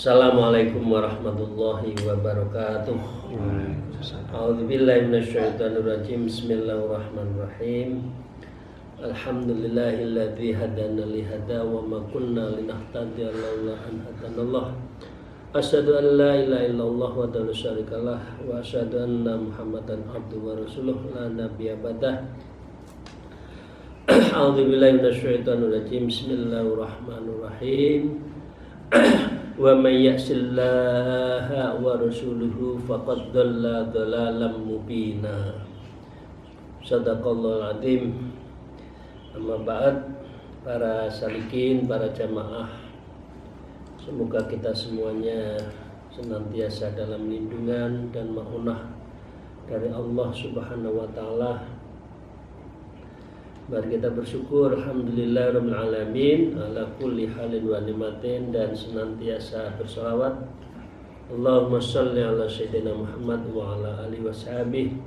Assalamualaikum warahmatullahi wabarakatuh. A'udzubillahi minasyaitonirrajim. Bismillahirrahmanirrahim. Alhamdulillahilladzi hadana li hada wa ma kunna linahtadiya laula an hadanallah. Asyhadu an la ilaha illallah wahdahu la syarikalah wa asyhadu anna Muhammadan abduhu wa rasuluh la nabiyya ba'dah. A'udzubillahi minasyaitonirrajim. Bismillahirrahmanirrahim. Wa may ya'sillaha wa rasuluhu faqad dhalla dhalalan mubina. Shadaqallahul azim. Amma ba'd, para salikin, para jamaah, semoga kita semuanya senantiasa dalam lindungan dan maunah dari Allah Subhanahu wa taala. Mari kita bersyukur, alhamdulillahirabbil alamin ala kulli halin wa nimatin, dan senantiasa berselawat Allahumma shalli ala sayyidina Muhammad wa ala alihi washabihi,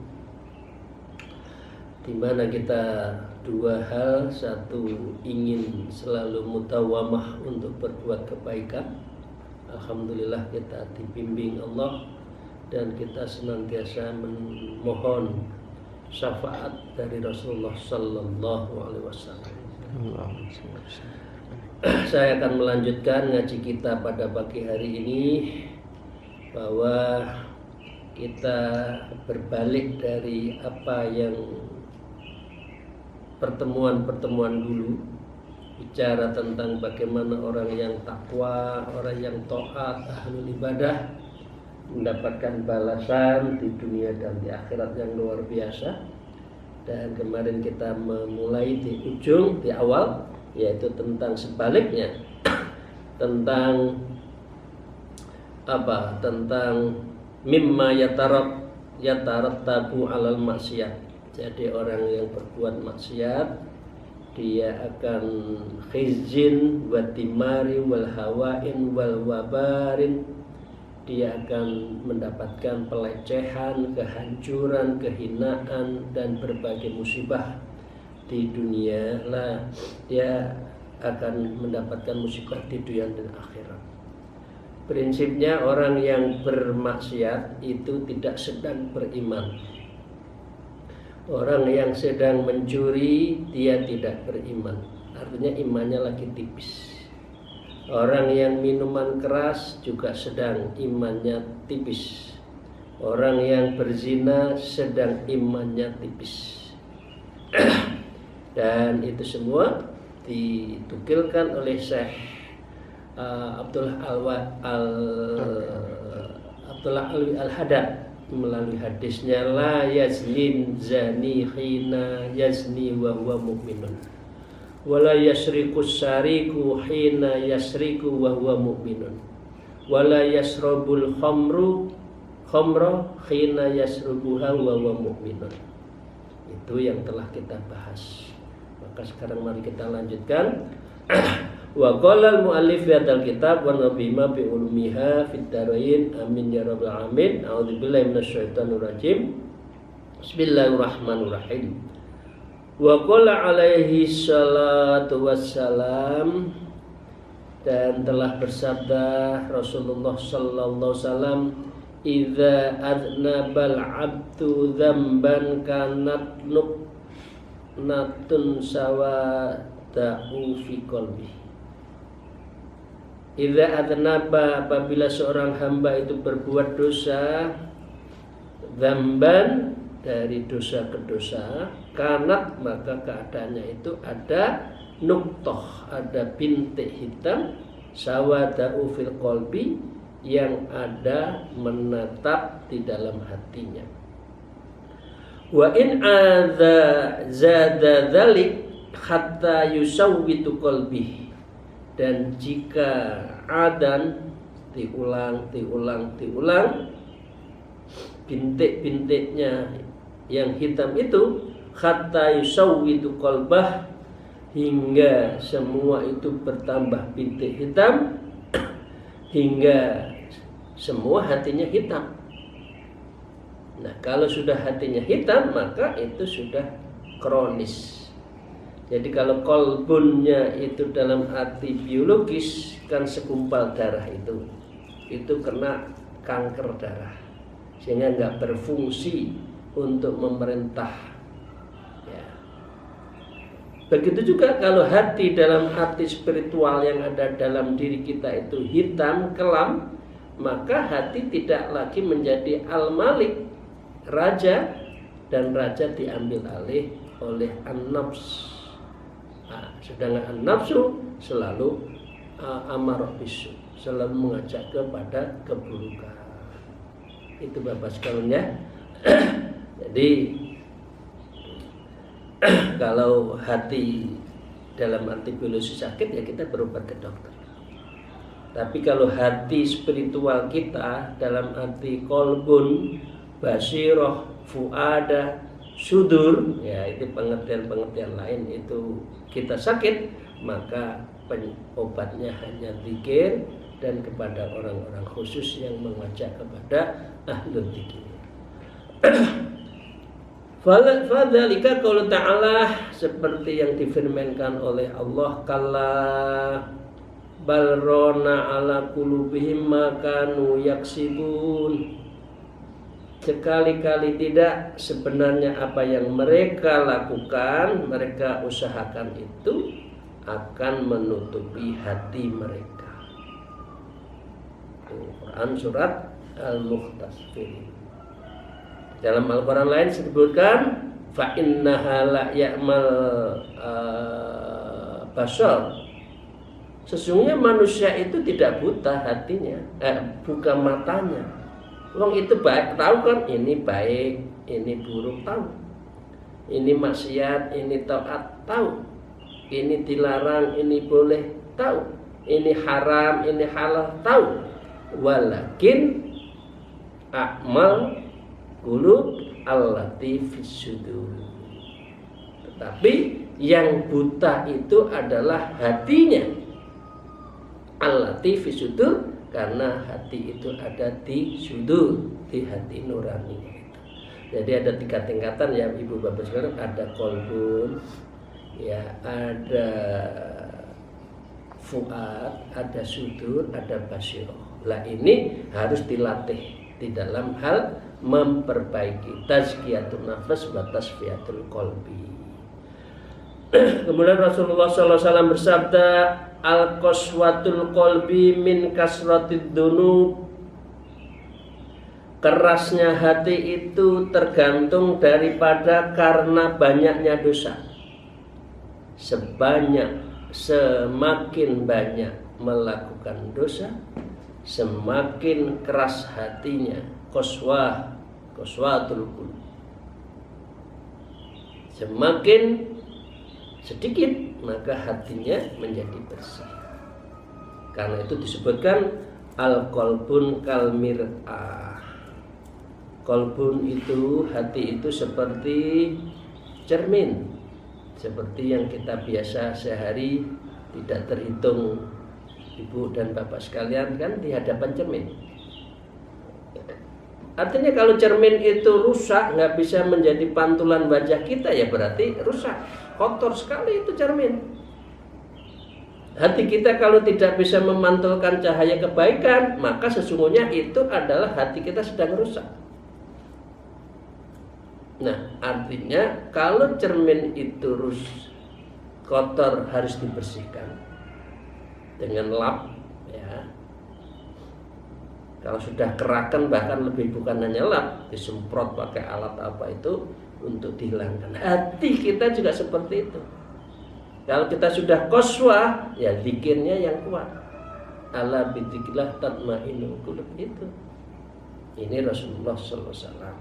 di mana kita dua hal. Satu, ingin selalu mutawamah untuk berbuat kebaikan. Alhamdulillah kita dibimbing Allah, dan kita senantiasa memohon syafaat dari Rasulullah Sallallahu Alaihi Wasallam. Saya akan melanjutkan ngaji kita pada pagi hari ini, bahwa kita berbalik dari apa yang pertemuan-pertemuan dulu, bicara tentang bagaimana orang yang takwa, orang yang taat, ahlul ibadah mendapatkan balasan di dunia dan di akhirat yang luar biasa. Dan kemarin kita memulai di ujung, di awal, yaitu tentang sebaliknya, tentang apa? Tentang mimma yatarattabu alal maksiat. Jadi orang yang berbuat maksiat, dia akan khizin wa timari wal hawain wal wabarin. Dia akan mendapatkan pelecehan, kehancuran, kehinaan, dan berbagai musibah di dunia lah. Dia akan mendapatkan musibah di dunia dan akhirat. Prinsipnya orang yang bermaksiat itu tidak sedang beriman. Orang yang sedang mencuri, dia tidak beriman. Artinya imannya lagi tipis. Orang yang minuman keras juga sedang imannya tipis. Orang yang berzina sedang imannya tipis. Dan itu semua ditukilkan oleh Syekh Abdullah Alwi Al-Hadad melalui hadisnya, la yaznin zani khina yazni wa huwa mu'minun, wala yasriku syariku hina yasriku wa huwa mu'minun, wala yasrabul khamra hina yasrubuha wa huwa mu'minun. Itu yang telah kita bahas. Maka sekarang mari kita lanjutkan. Wa qala al-mu'allif fi hadzal kitab wa nabima bi ulumiha fid darain amin ya rabbal alamin. A'udzubillahi minasyaitonir rajim. Bismillahirrahmanirrahim. Wa qala alaihi salatu wassalam, dan telah bersabda Rasulullah sallallahu alaihi wasallam, idza adnabal abdu dzamban kanat natun sawada'u fi qalbi. Idza adnaba, apabila seorang hamba itu berbuat dosa, dzamban, dari dosa ke dosa, kanat, maka keadaannya itu ada nuktoh, ada bintik hitam, sawada'u fil qalbi, yang ada menetap di dalam hatinya. Wa in adza zada dzalik hatta yusawwitu qalbi, dan jika adan diulang bintik-bintiknya yang hitam itu hatta yusawwidu qalbah, hingga semua itu bertambah bintik hitam, hingga semua hatinya hitam. Nah, kalau sudah hatinya hitam maka itu sudah kronis. Jadi kalau kolbunnya itu dalam arti biologis kan segumpal darah itu kena kanker darah sehingga nggak berfungsi untuk memerintah. Begitu juga kalau hati dalam arti spiritual yang ada dalam diri kita itu hitam, kelam, maka hati tidak lagi menjadi al-malik, raja, dan raja diambil alih oleh an-nafs. Nah, sedangkan an-nafsu selalu amarah bisu, selalu mengajak kepada keburukan. Itu Bapak sekalian ya. Jadi kalau hati dalam arti biologi sakit ya kita berobat ke dokter. Tapi kalau hati spiritual kita dalam arti kolbun, basiroh, fuada, sudur, ya itu pengertian-pengertian lain, itu kita sakit, maka obatnya hanya zikir dan kepada orang-orang khusus yang mengajak kepada ahlul dzikir. Fadzalika qaulu ta'ala, seperti yang difirmankan oleh Allah, kalla balrona ala qulubihim ma kanu yaksibun. Sekali-kali tidak, sebenarnya apa yang mereka lakukan, mereka usahakan itu akan menutupi hati mereka. Quran surat Al-Mukhtasfir. Dalam Al-Quran lain disebutkan fa innaha la ya'mal basar. Sesungguhnya manusia itu tidak buta hatinya, buka matanya. Wong itu baik, tahu kan ini baik, ini buruk, tahu. Ini maksiat, ini taat, tahu. Ini dilarang, ini boleh, tahu. Ini haram, ini halal, tahu. Walakin a'mal qulub allati fis sudur. Tetapi yang buta itu adalah hatinya. Allati fis sudur, karena hati itu ada di sudur, di hati nuraninya itu. Jadi ada 3 tingkatan ya Ibu Bapak sekalian, ada kolbun, ya ada fuad, ada sudur, ada basiroh. Lah ini harus dilatih di dalam hal memperbaiki tazkiyatun nafas wa tasfiyatul qalbi. Kemudian Rasulullah SAW bersabda, al-qaswatul qalbi min kasratid dunub. Kerasnya hati itu tergantung daripada karena banyaknya dosa. Semakin banyak melakukan dosa, semakin keras hatinya. Qaswatul qulub. Semakin sedikit maka hatinya menjadi bersih. Karena itu disebutkan al-qalbun kalmir'ah. Qalbun itu, hati itu seperti cermin, seperti yang kita biasa sehari tidak terhitung Ibu dan Bapak sekalian kan di hadapan cermin. Artinya kalau cermin itu rusak, nggak bisa menjadi pantulan wajah kita, ya berarti rusak, kotor sekali itu cermin. Hati kita kalau tidak bisa memantulkan cahaya kebaikan, maka sesungguhnya itu adalah hati kita sedang rusak. Nah, artinya kalau cermin itu kotor harus dibersihkan dengan lap, ya. Kalau sudah kerakan bahkan lebih bukan hanya lap, disemprot pakai alat apa itu untuk dihilangkan. Hati kita juga seperti itu. Kalau kita sudah qaswah, ya zikirnya yang kuat. Ala bidzikrillah tatmainnul qulub itu. Ini Rasulullah sallallahu alaihi wasallam.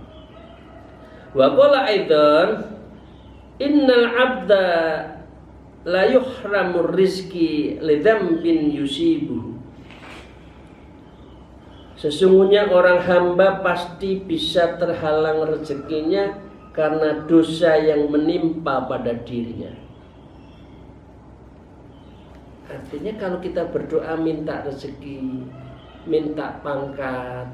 Wa qala aidan innal 'abda la yuhramur rizqi li dzambin yusibuhu. Sesungguhnya orang hamba pasti bisa terhalang rezekinya karena dosa yang menimpa pada dirinya. Artinya kalau kita berdoa minta rezeki, minta pangkat,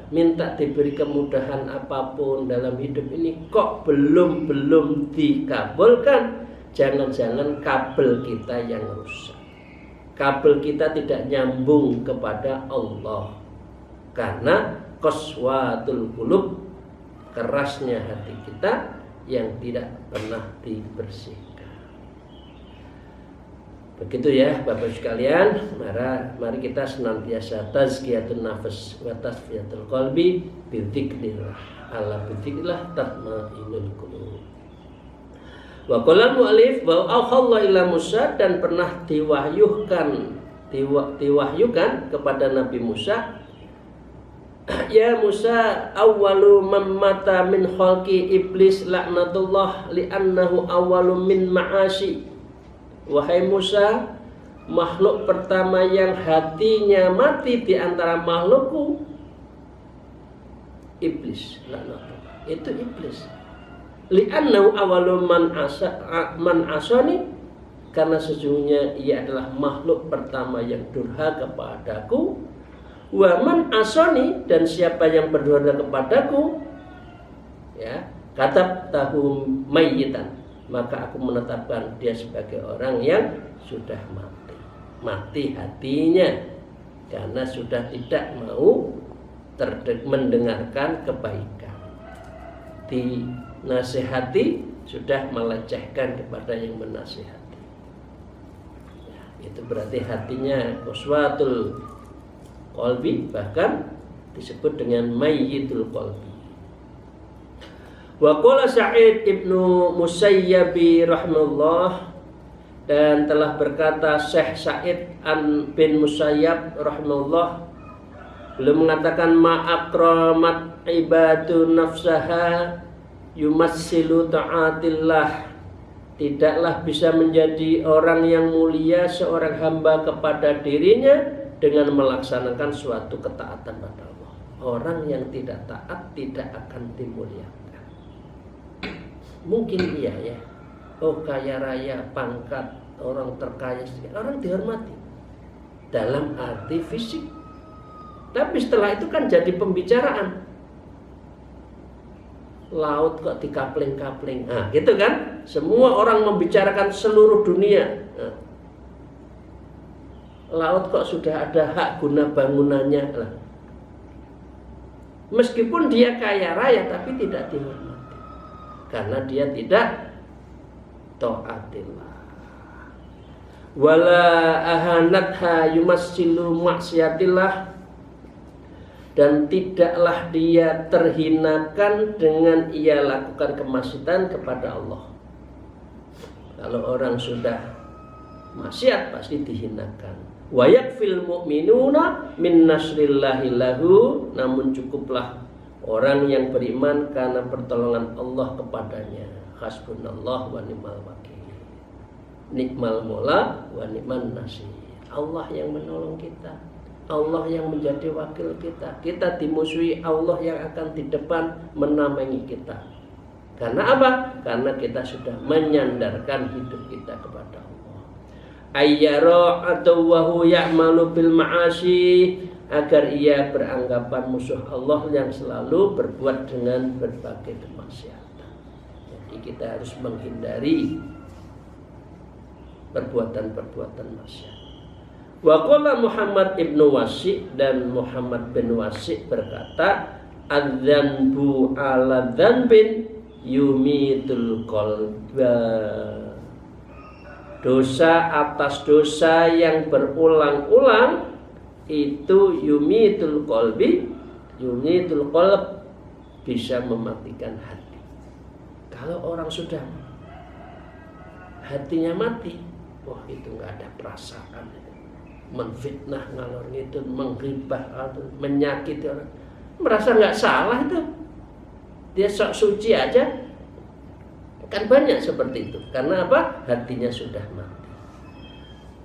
minta diberi kemudahan apapun dalam hidup ini kok belum dikabulkan, jangan-jangan kabel kita yang rusak. Kabel kita tidak nyambung kepada Allah. Karena qaswatul qulub, kerasnya hati kita yang tidak pernah dibersihkan. Begitu ya Bapak sekalian, mari kita senantiasa tazkiyatun nafs wa tasfiyatul qalbi bi dzikrillah. Ala bi dzikrillah tatma'innul qulub. Wa qala mu'allif wa auhalla ila Musa, dan pernah diwahyukan kepada Nabi Musa, ya Musa, awwalu mammata min khalqi iblis laknatullah li'annahu awwalu min ma'asi. Wahai Musa, makhluk pertama yang hatinya mati di antara makhlukku iblis, laknatullah. Itu iblis. Li'annahu awwalu man asani, karena sesungguhnya ia adalah makhluk pertama yang durhaka kepadaku. Wa man asani, dan siapa yang berdurhaka kepadaku, ya, katabtahu mayyitan, maka aku menetapkan dia sebagai orang yang sudah mati hatinya, karena sudah tidak mau mendengarkan kebaikan. Dinasihati sudah melecehkan kepada yang menasihati. Ya, itu berarti hatinya qaswatul qalbi, bahkan disebut dengan mayyitul qalbi. Wa qala Sa'id ibnu Musayyab rahimahullah, dan telah berkata Syekh Sa'id bin Musayyab rahimahullah, beliau mengatakan ma'akramat ibadu nafsaha yumassilu ta'atillah, tidaklah bisa menjadi orang yang mulia seorang hamba kepada dirinya dengan melaksanakan suatu ketaatan pada Allah. Orang yang tidak taat tidak akan dimuliakan. Mungkin iya ya, oh kaya raya, pangkat, orang terkaya, orang dihormati dalam arti fisik. Tapi setelah itu kan jadi pembicaraan. Laut kok dikapling-kapling, nah gitu kan. Semua orang membicarakan seluruh dunia. Nah, laut kok sudah ada hak guna bangunannya lah. Meskipun dia kaya raya tapi tidak dihormati, karena dia tidak taatillah. Wala ahanatha yumassilu maksiatillah, dan tidaklah dia terhinakan dengan ia lakukan kemaksiatan kepada Allah. Kalau orang sudah maksiat pasti dihinakan. Wa yakfil mu'minuna min nasrillahi lahu, namun cukuplah orang yang beriman karena pertolongan Allah kepadanya. Hasbunallah wa ni'mal wakil. Nikmal mola wa ni'man nasir. Allah yang menolong kita, Allah yang menjadi wakil kita. Kita dimusuhi, Allah yang akan di depan menamai kita. Karena apa? Karena kita sudah menyandarkan hidup kita kepada Allah. Ayyara aduwahu ya'malu bil ma'asi, agar ia beranggapan musuh Allah yang selalu berbuat dengan berbagai kemaksiatan. Jadi kita harus menghindari perbuatan-perbuatan maksiat. Wa qala Muhammad ibnu Wasi', dan Muhammad bin Wasi' berkata, adzanbu ala dzanbin yumitul qalba, dosa atas dosa yang berulang-ulang itu yumitul qalbi, yumitul qalb, bisa mematikan hati. Kalau orang sudah hatinya mati, wah itu nggak ada perasaan, menfitnah ngalor ngidul, menggibah, menyakiti orang, merasa nggak salah itu, dia sok suci aja. Kan banyak seperti itu. Karena apa? Hatinya sudah mati.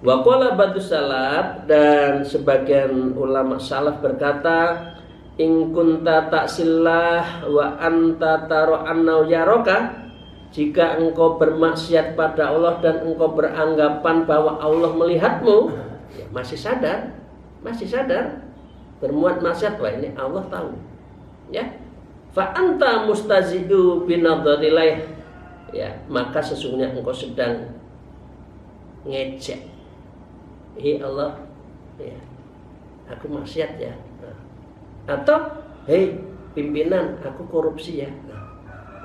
Wa qala ba'du salaf, dan sebagian ulama salaf berkata, in kunta ta'sillah wa anta tara annahu yaraka, jika engkau bermaksiat pada Allah dan engkau beranggapan bahwa Allah melihatmu, ya masih sadar berbuat maksiat, wah ini Allah tahu, ya. Fa anta mustazi'u binadharilaih, ya maka sesungguhnya engkau sedang ngejek, Allah, ya aku maksiat ya, atau hei pimpinan aku korupsi ya,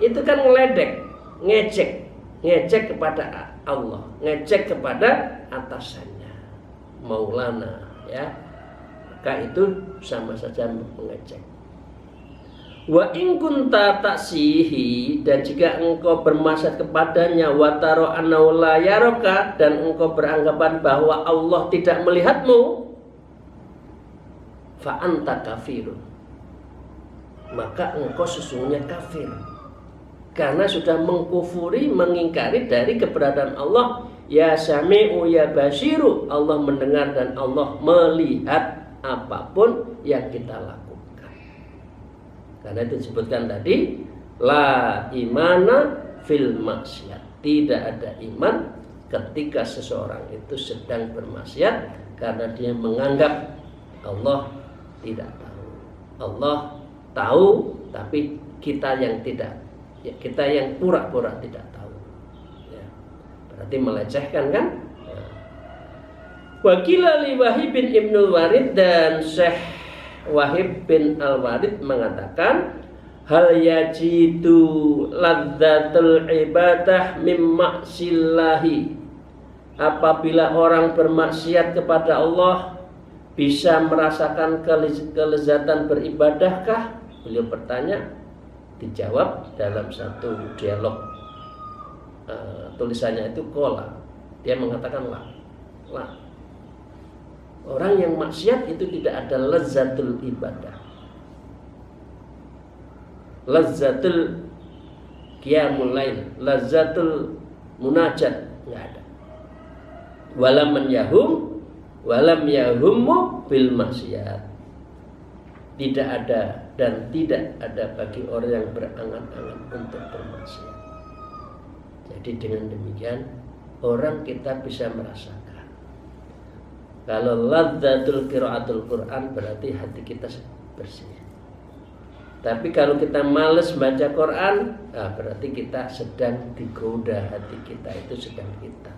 itu kan ngeledek, ngejek kepada Allah, ngejek kepada atasannya, Maulana, ya maka itu sama saja mengejek. Wa in kunta taksihi, dan jika engkau bermaksiat kepadanya, wa tara annahu la yaraka, dan engkau beranggapan bahwa Allah tidak melihatmu, fa anta kafirun, maka engkau sesungguhnya kafir, karena sudah mengkufuri, mengingkari dari keberadaan Allah. Ya sami'u ya basiru, Allah mendengar dan Allah melihat apapun yang kita lakukan. Karena itu disebutkan tadi, la imana fil maksiat, tidak ada iman ketika seseorang itu sedang bermaksiat, karena dia menganggap Allah tidak tahu. Allah tahu, tapi kita yang tidak, ya, kita yang pura-pura tidak tahu, ya, berarti melecehkan kan? Wakila li Wahib bin Ibnul Warid, dan Syekh Wahib bin Al-Warid mengatakan, hal yajidu ladzatul ibadah mim maksillahi, apabila orang bermaksiat kepada Allah bisa merasakan kelezatan beribadahkah? Beliau bertanya, dijawab dalam satu dialog, tulisannya itu kola, dia mengatakan la. Orang yang maksiat itu tidak ada lezatul ibadah, lezatul qiyamul lail, lezatul munajat, enggak ada. Walam yahummu bil maksiat, tidak ada dan tidak ada bagi orang yang berangan-angan untuk bermaksiat. Jadi dengan demikian orang kita bisa merasakan, kalau ladzatul qiraatul Quran berarti hati kita bersih. Tapi kalau kita malas baca Quran, berarti kita sedang digoda, hati kita itu sedang kita.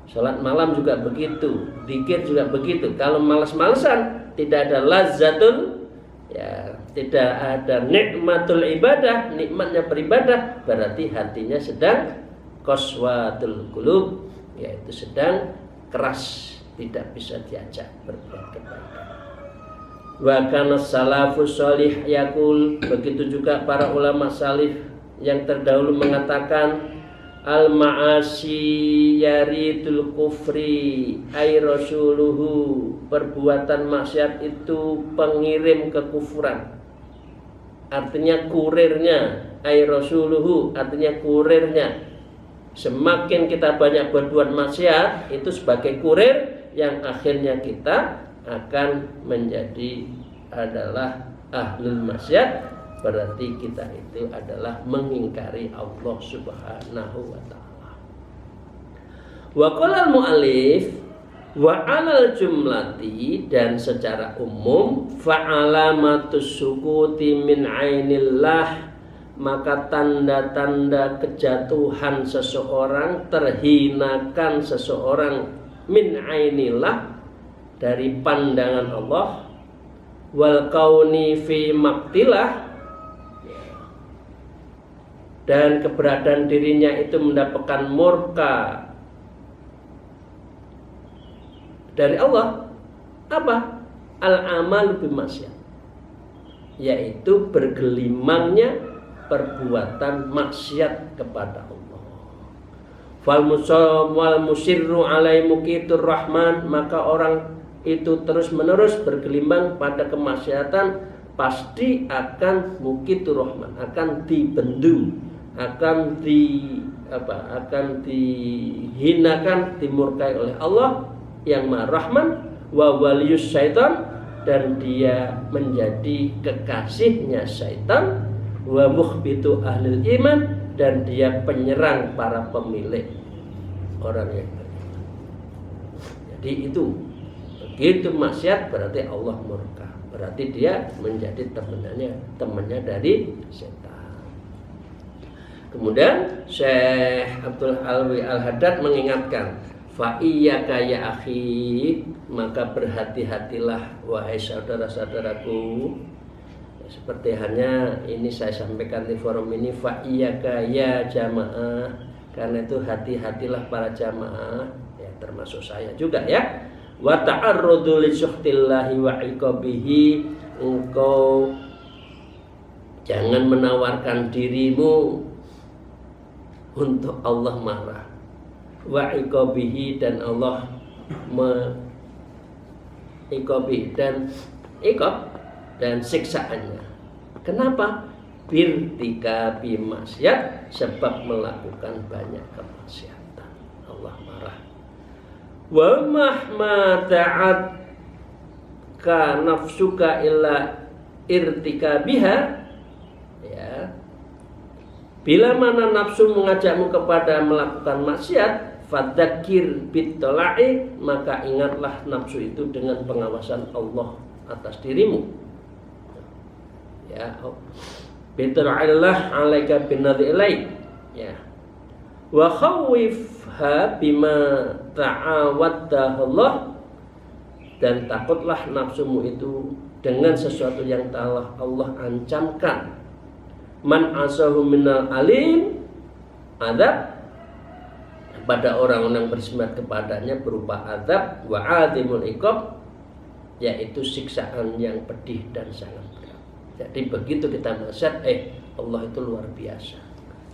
Salat malam juga begitu, zikir juga begitu. Kalau malas-malesan, tidak ada lazzatul, ya tidak ada nikmatul ibadah, nikmatnya beribadah, berarti hatinya sedang qaswatul qulub, yaitu sedang keras, tidak bisa diajak berbuat kebaikan. Wa kana salafus shalih yaqul, begitu juga para ulama salif yang terdahulu mengatakan, al ma'asi yaridul kufri ay rasuluhu, perbuatan maksiat itu pengirim kekufuran, artinya kurirnya, ay rasuluhu artinya kurirnya. Semakin kita banyak berbuat maksiat, itu sebagai kurir yang akhirnya kita akan menjadi adalah ahlul maksiat, berarti kita itu adalah mengingkari Allah Subhanahu wa ta'ala. Wa qala al-mu'allif wa 'alal jumlati, dan secara umum, fa'alamatus sukuti min 'ainillah, maka tanda-tanda kejatuhan seseorang, terhinakan seseorang, min ainillah, dari pandangan Allah, wal kauni fi maktilah, dan keberadaan dirinya itu mendapatkan murka dari Allah. Apa? Al-amal bimaksiat, yaitu bergelimangnya perbuatan maksiat kepada Allah. Fal musirru alai muqitur rahman, maka orang itu terus-menerus bergelimang pada kemaksiatan, pasti akan muqitur rahman, akan dibendu, akan dihinakan, dimurkai oleh Allah yang Maha Rahman. Wa waliyus syaitan, dan dia menjadi kekasihnya syaitan, wa mukhbitu ahlil iman, dan dia penyerang para pemilik orang yang beriman. Jadi itu begitu maksiat berarti Allah murka, berarti dia menjadi temannya dari setan. Kemudian Syekh Abdul Alwi Al-Haddad mengingatkan, fa iyyaka ya akhi, maka berhati-hatilah wahai saudara-saudaraku. Seperti hanya ini saya sampaikan di forum ini, fa iyyaka ya jamaah, karena itu hati-hatilah para jamaah, ya termasuk saya juga ya. Wa ta'arrudu li suhtillahi wa iqabihi, engkau jangan menawarkan dirimu untuk Allah marah, wa iqabihi, dan Allah iqabi dan iqab dan siksaannya. Kenapa? Birtika bimaksiat, sebab melakukan banyak kemaksiatan Allah marah. Wa mahma ta'at ka nafsuka illa irtikabiha, ya, bila mana nafsu mengajakmu kepada melakukan maksiat, fadzakir bittola'i, maka ingatlah nafsu itu dengan pengawasan Allah atas dirimu. Ya, bittola'illah alaika binadhi ilaih. Ya. Wa khawifha bima ta'awaddahullah, dan takutlah nafsumu itu dengan sesuatu yang telah Allah ancamkan. Man asahu minal alim, azab, pada orang yang bersemangat kepadanya berupa azab, wa adimul iqab, yaitu siksaan yang pedih dan sangat berat. Jadi begitu kita maksiat, Allah itu luar biasa,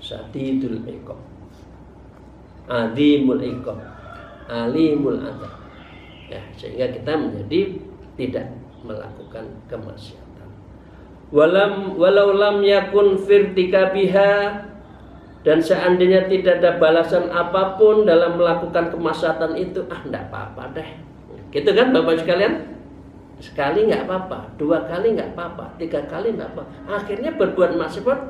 syadidul iqab, adimul iqab, alimul azab, ya, sehingga kita menjadi tidak melakukan kemaksiatan. Walau lam yakun firtikabiha, dan seandainya tidak ada balasan apapun dalam melakukan kemaksiatan itu, enggak apa-apa deh. Gitu kan Bapak sekalian? Sekali enggak apa-apa, 2 kali enggak apa-apa, 3 kali enggak apa. Akhirnya berbuat maksiat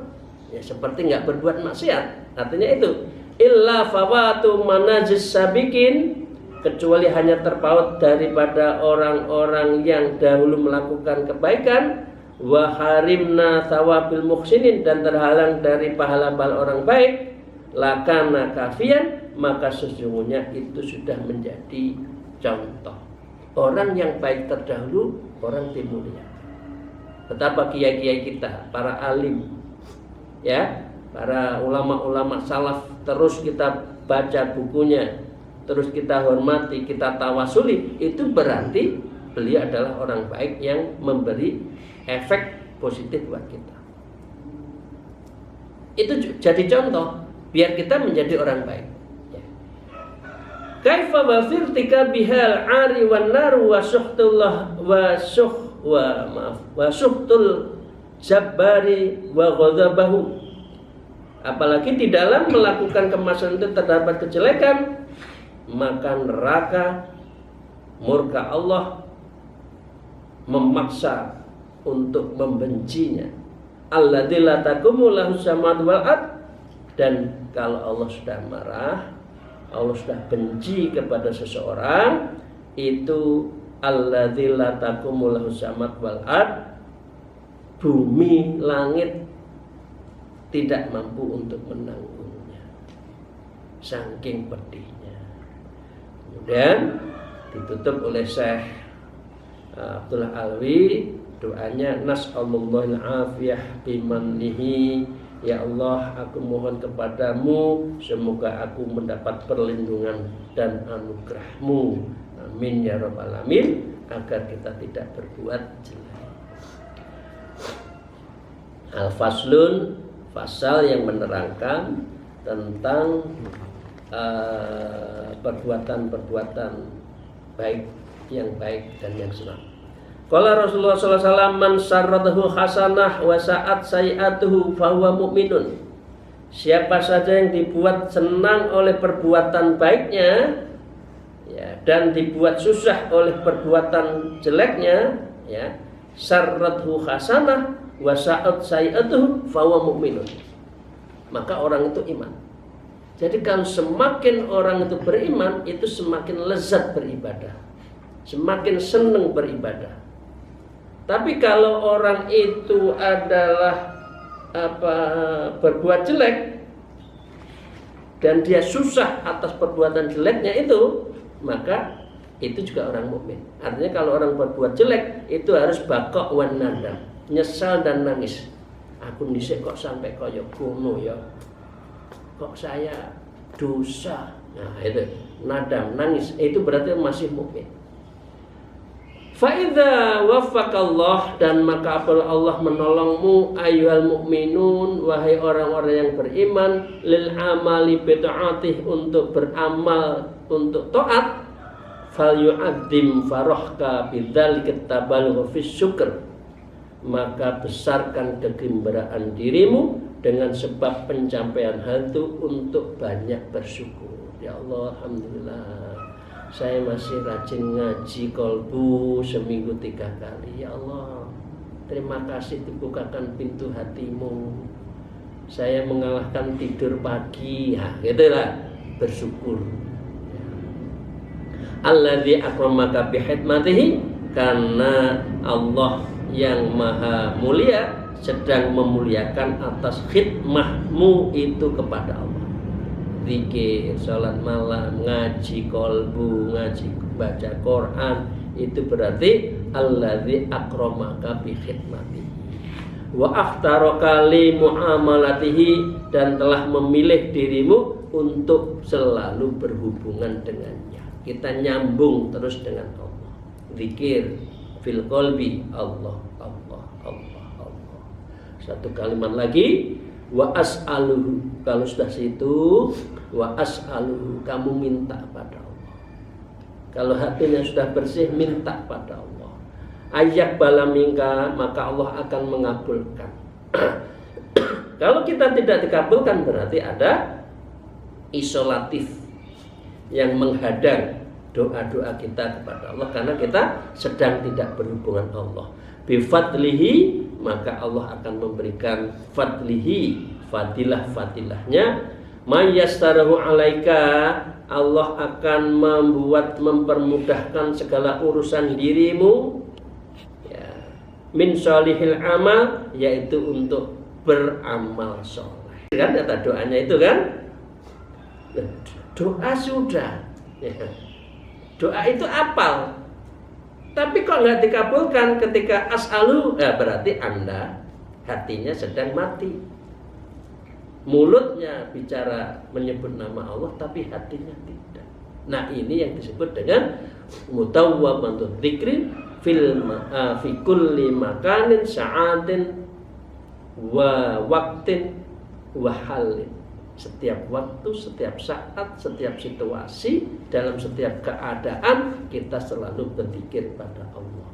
ya seperti enggak berbuat maksiat. Artinya itu, illa fawatu manajis sabiqin, kecuali hanya terpaut daripada orang-orang yang dahulu melakukan kebaikan, wa harimna thawabil muhsinin, dan terhalang dari pahala orang baik, lakana kafian, maka sesungguhnya itu sudah menjadi contoh. Orang yang baik terdahulu, orang dimuliakan. Betapa kiai-kiai kita, para alim, ya, para ulama-ulama salaf, terus kita baca bukunya, terus kita hormati, kita tawasuli, itu berarti beliau adalah orang baik yang memberi efek positif buat kita. Itu jadi contoh biar kita menjadi orang baik. Kaifa wa firtika bihal ari wan naru wa suhtullah wa suhtul jabbari wa ghadabahu. Apalagi di dalam melakukan kemaksiatan itu terdapat kejelekan, maka neraka, murka Allah memaksa untuk membencinya. Alladzi la taqumu lahu samawati wal ard, dan kalau Allah sudah marah, Allah sudah benci kepada seseorang, itu alladzi la taqumu lahu samawati wal ard, bumi langit tidak mampu untuk menanggungnya, saking pedihnya. Kemudian ditutup oleh Syekh Abdullah Alwi, doanya nas'alullahil afiyah bimannihi, ya Allah, aku mohon kepadamu semoga aku mendapat perlindungan dan anugerahmu, amin ya rabbal alamin, agar kita tidak berbuat jelek. Al-faslun, pasal yang menerangkan tentang perbuatan-perbuatan baik, yang baik dan yang senang. Qala Rasulullah sallallahu alaihi wasallam, man sarradahu hasanah wa sa'at sayi'atuhu fahuwa mu'minun. Siapa saja yang dibuat senang oleh perbuatan baiknya, ya, dan dibuat susah oleh perbuatan jeleknya, ya, sarrathu hasanah wa sa'at sayi'atuhu fahuwa mu'minun. Maka orang itu iman. Jadi kalau semakin orang itu beriman, itu semakin lezat beribadah, semakin senang beribadah. Tapi kalau orang itu adalah berbuat jelek dan dia susah atas perbuatan jeleknya itu, maka itu juga orang mukmin. Artinya kalau orang berbuat jelek itu harus bakok wan nadam, nyesal dan nangis. Aku nisik kok sampai kaya kuno ya, kok saya dosa. Nah itu nadam, nangis, itu berarti masih mukmin. Fa'idha waffaqallah, dan maka apabila Allah menolongmu ayyuhal mu'minun, wahai orang-orang yang beriman, lil amali bi ta'atih, untuk beramal untuk taat, fal yu'adzim farahka bidzalika tabalugh fi syukr, maka besarkan kegembiraan dirimu dengan sebab pencapaian hal itu untuk banyak bersyukur. Ya Allah, alhamdulillah, saya masih rajin ngaji kolbu seminggu 3 kali. Ya Allah, terima kasih dibukakan pintu hatimu. Saya mengalahkan tidur pagi. Ya, gitulah, bersyukur. Alladzi akramaka bihikmatihi, karena Allah yang maha mulia sedang memuliakan atas khidmahmu itu kepada Allah. Zikir, salat malam, ngaji kolbu, ngaji baca Quran, itu berarti alladzi akramaka bi khidmatihi wa akhtaraka li muamalatihi, dan telah memilih dirimu untuk selalu berhubungan dengannya. Kita nyambung terus dengan Allah. Zikir fil qalbi, Allah, Allah, Allah, Allah. Satu kalimat lagi, wa as'aluhu, kalau sudah situ, wa as'aluhu, kamu minta pada Allah. Kalau hatinya sudah bersih, minta pada Allah. Ayak balamingka, maka Allah akan mengabulkan. Kalau kita tidak dikabulkan, berarti ada isolatif yang menghadang doa-doa kita kepada Allah, karena kita sedang tidak berhubungan Allah. Bifadlihi, maka Allah akan memberikan fadlihi, fadilah-fadilahnya. Mayyastarahu alaika, Allah akan mempermudahkan segala urusan dirimu, ya, min sholihil amal, yaitu untuk beramal soleh. Kan kata doanya itu kan, doa sudah, ya. Doa itu apal, tapi kok nggak dikabulkan ketika as'alu, ya berarti Anda hatinya sedang mati. Mulutnya bicara menyebut nama Allah, tapi hatinya tidak. Nah, ini yang disebut dengan mutawwabatut dzikri fi kulli makanin sa'atin wa waqtin wa halin. Setiap waktu, setiap saat, setiap situasi, dalam setiap keadaan kita selalu berzikir pada Allah.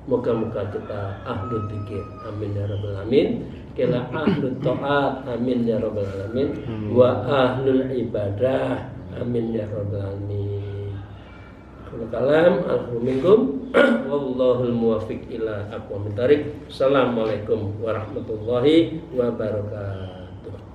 Moga-moga kita ahlu dzikir, amin ya rabbal alamin. Kita ahlu taat, amin ya rabbal alamin. Wa ahlul ibadah, amin ya rabbal alamin. Kalam alhamdulillah, wallahul muwaffiq ila aqwamit thariq. Assalamualaikum warahmatullahi wabarakatuh.